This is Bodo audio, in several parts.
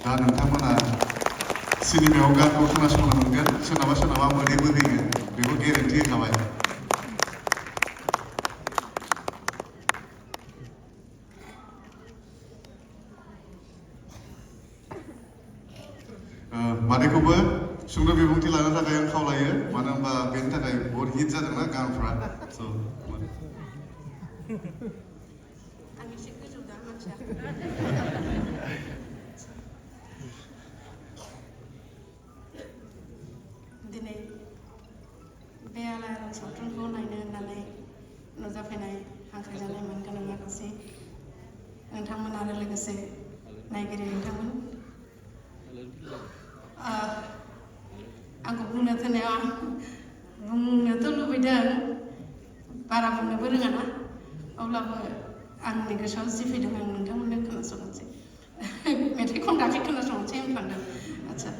दा नोंथांमोना सिनेमायाव गानखौ खोनासंनो मोनगोन सोरनाबा सोरनाबा मोदैबो होयो बेखौ गेरेन्टि होखाबाय मादैखौबो सुंद' बिबुंथि लानो थाखाय आं खावलायो मानो होनबा बेनि थाखाय बहुत हिट जादोंना गानफ्रा स' आं एसे गोजौ दा मानसिया दिनै बे आलायारन सावथुनखौ नायनो होननानै नुजाफैनाय हांख्रायजानाय मोनगोनां माखासे नोंथांमोन आरो लोगोसे नायगिरि नोंथांमोन आंखौ बुंनो थिननायाव बुंनोथ' लुबैदों बारा बुंनोबो रोङाना अब्लाबो आंनि गोसोआव जि फैदों आं नोंथांमोननो खोनासंनोसै मेथाइ खननानै खोनासंनोसै होनफ्लांदों आच्छा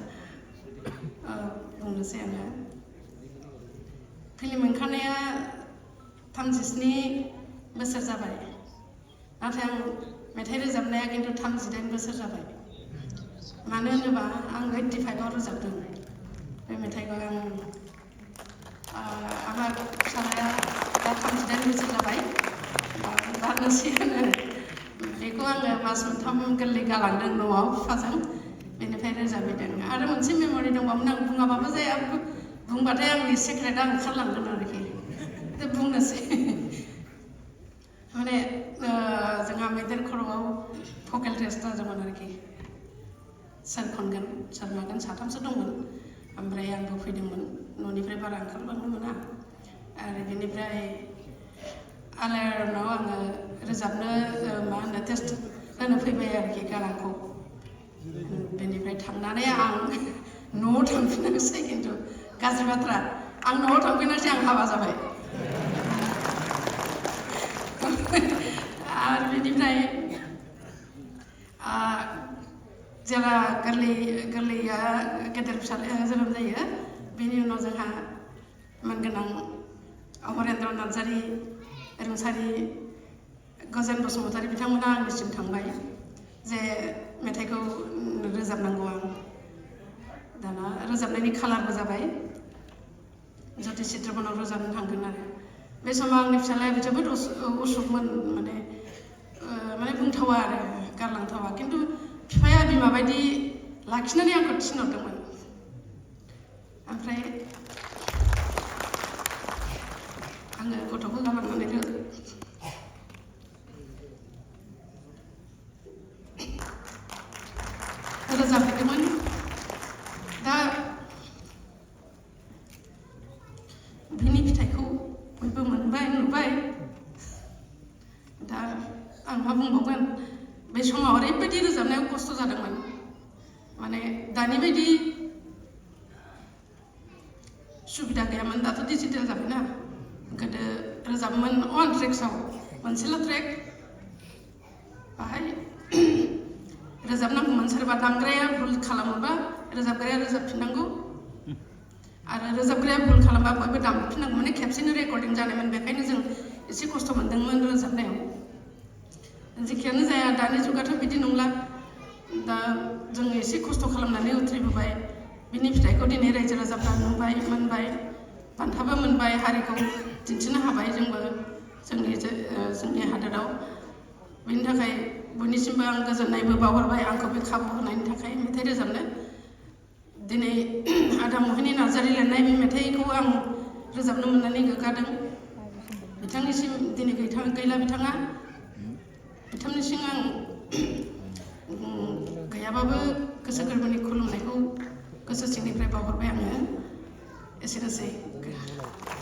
बुंनोसै आङो फिल्म ओंखारनाया 37 बोसोर जाबाय नाथाय आं मेथाइ रोजाबनाया खिन्थु 38 बोसोर जाबाय मानो होनोबा आं 85 आव रोजाबदों बे मेथाइखौ आंहा फिसालाया दा 38 बोसोर जाबाय जानोसैयानो बेखौ आङो मास मोनथाम गोरलै गालांदों न'आव बिफाजों बेनिफ्राय रोजाबहैदों आरो मोनसे मेम'रि दंबावोमोन आं बुङाबाबो जाया बुंबाथाय आंनि सेक्रेटआ ओंखारलांगोन आरोखि बुंनोसै माने जोंहा मैदेर खर'आव भकेल टेस्ट जादोंमोन आरोखि सोर खनगोन सोर मागोन साथामसो दंमोन ओमफ्राय आंबो फैदोंमोन न'निफ्राय बारा ओंखारलांनो मोना आरो बेनिफ्राय आलायारनाव आङो रोजाबनो मा होनो टेस्ट होनो फैबाय आरोखि गारांखौ बेनिफ्राय थांनानै आं न'आव थांफिनासै खिन्थु गाज्रि बाथ्रा आं न'आव थांफिनासै आं हाबा जाबाय आरो बेनिफ्राय जेला गोरलैया गेदेर फिसालाया जोनोम जायो बेनि उनाव जोंहा मोनगोनां अमरेन्द्र नार्जारि रुंसारि गजेन बसुमतारी बिथांमोना आंनिसिम थांबाय जे मेथाइखौ रोजाबनांगौ आं दाना रोजाबनायनि खालारबो जाबाय ज्योति चित्रबनाव रोजाबनो थांगोन आरो बे समाव आंनि फिसालाया जोबोद उसुखमोन माने बुंथावा आरो गारलांथावा खिन्थु बिफाया बिमा बायदि लाखिनानै आंखौ थिनहरदोंमोन ओमफ्राय आङो गथ'खौ गालांनानै रोजाबहैदोंमोन दा बिनि फिथाइखौ बयबो मोनबाय नुबाय दा आं मा बुंबावगोन बे समाव ओरैबायदि रोजाबनायाव खस्थ' जादोंमोन माने दानि बायदि सुबिदा गैयामोन दाथ' डिजिटेल जाबायना गोदो रोजाबोमोन अन ट्रेक्सआव मोनसेल' ट्रेक बाहाय रोजाबनांगौमोन सोरबा दामग्राया भुल खालामोबा रोजाबग्राया रोजाबफिननांगौ आरो रोजाबग्राया भुल खालामबा बयबो दामफिननांगौ माने खेबसेनो रेकर्डिं जानायमोन बेखायनो जों एसे खस्थ' मोनदोंमोन रोजाबनायाव जेखियानो जाया दानि जुगाथ' बिदि नंला दा जों एसे खस्थ' खालामनानै उथ्रिबोबाय बिनि फिथाइखौ दिनै रायजो राजाफ्रा नुबाय मोनबाय बान्थाबो मोनबाय हारिखौ दिन्थिनो हाबाय जोंबो जोंनि हादोराव बेनि थाखाय बयनिसिमबो आं गोजोननायबो बावहरबाय आंखौ बे खाबु होनायनि थाखाय मेथाइ रोजाबनो दिनै आदा महिनी नार्जारि लिरनाय बे मेथाइखौ आं रोजाबनो मोननानै गोग्गादों बिथांनिसिम दिनै गैला बिथाङा बिथांनिसिम आं गैयाबाबो गोसो गोरबोनि खुलुमनायखौ गोसो सिंनिफ्राय बावहरबाय आङो एसेनोसै